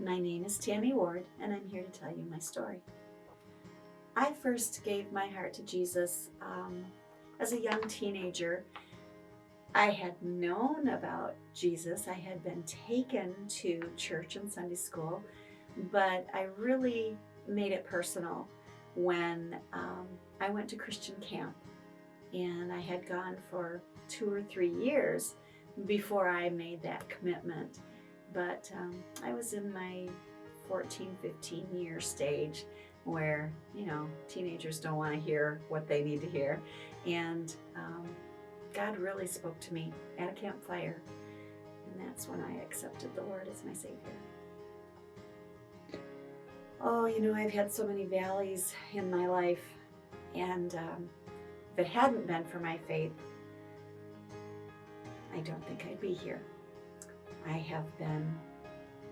My name is Tammy Ward, and I'm here to tell you my story. I first gave my heart to Jesus as a young teenager. I had known about Jesus. I had been taken to church and Sunday school, but I really made it personal when I went to Christian camp. And I had gone for 2 or 3 years before I made that commitment. But I was in my 14, 15-year stage where, teenagers don't want to hear what they need to hear. And God really spoke to me at a campfire. And that's when I accepted the Lord as my Savior. Oh, I've had so many valleys in my life. And if it hadn't been for my faith, I don't think I'd be here. I have been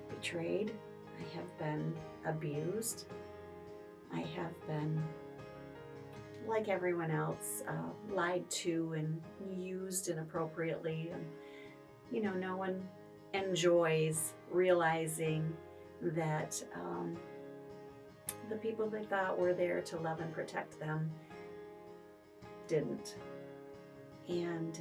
betrayed. I have been abused. I have been, like everyone else, lied to and used inappropriately. And, no one enjoys realizing that the people they thought were there to love and protect them didn't. And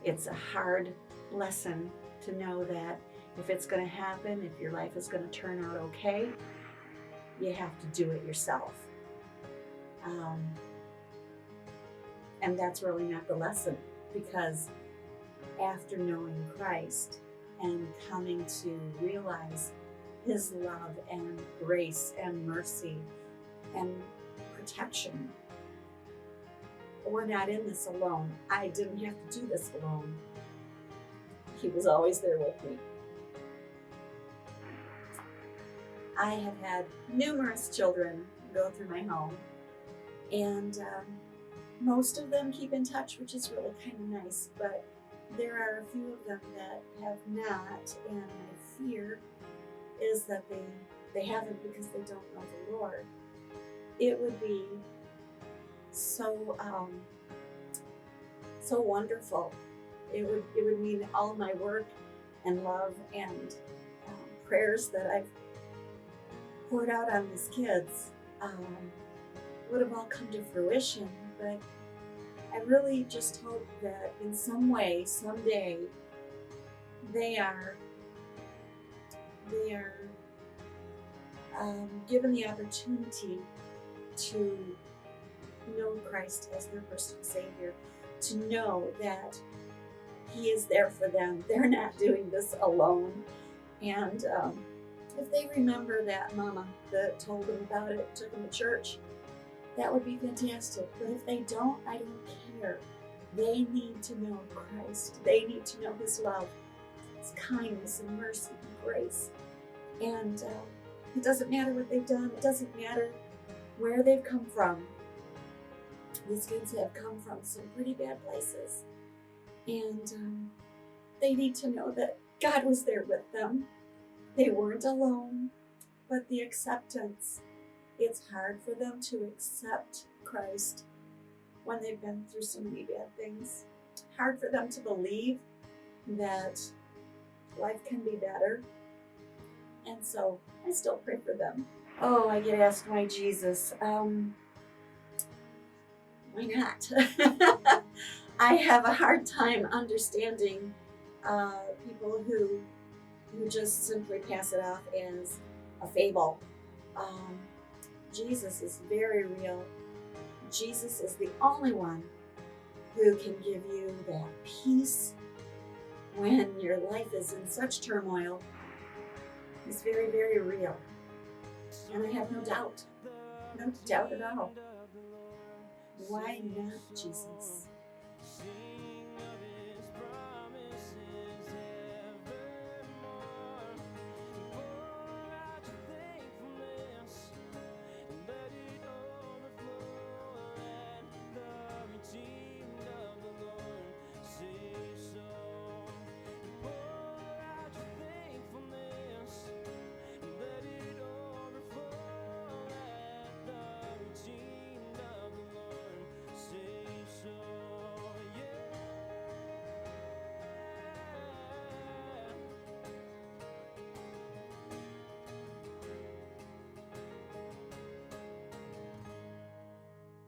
it's a hard lesson to know that if it's going to happen, if your life is going to turn out okay, you have to do it yourself. And that's really not the lesson, because after knowing Christ and coming to realize His love and grace and mercy and protection, we're not in this alone. I didn't have to do this alone. He was always there with me. I have had numerous children go through my home, and most of them keep in touch, which is really kind of nice, but there are a few of them that have not, and my fear is that they haven't because they don't know the Lord. It would be so wonderful. It would mean all my work and love and prayers that I've poured out on these kids would have all come to fruition. But I really just hope that in some way, someday, they are given the opportunity to know Christ as their personal Savior, to know that He is there for them. They're not doing this alone. And if they remember that mama that told them about it, took them to church, that would be fantastic. But if they don't, I don't care. They need to know Christ. They need to know His love, His kindness and mercy and grace. And it doesn't matter what they've done. It doesn't matter where they've come from. These kids have come from some pretty bad places. And they need to know that God was there with them. They weren't alone. But the acceptance, it's hard for them to accept Christ when they've been through so many bad things. Hard for them to believe that life can be better. And so I still pray for them. Oh, I get asked, why Jesus? Why not? I have a hard time understanding people who just simply pass it off as a fable. Jesus is very real. Jesus is the only one who can give you that peace when your life is in such turmoil. He's very, very real. And I have no doubt at all. Why not Jesus?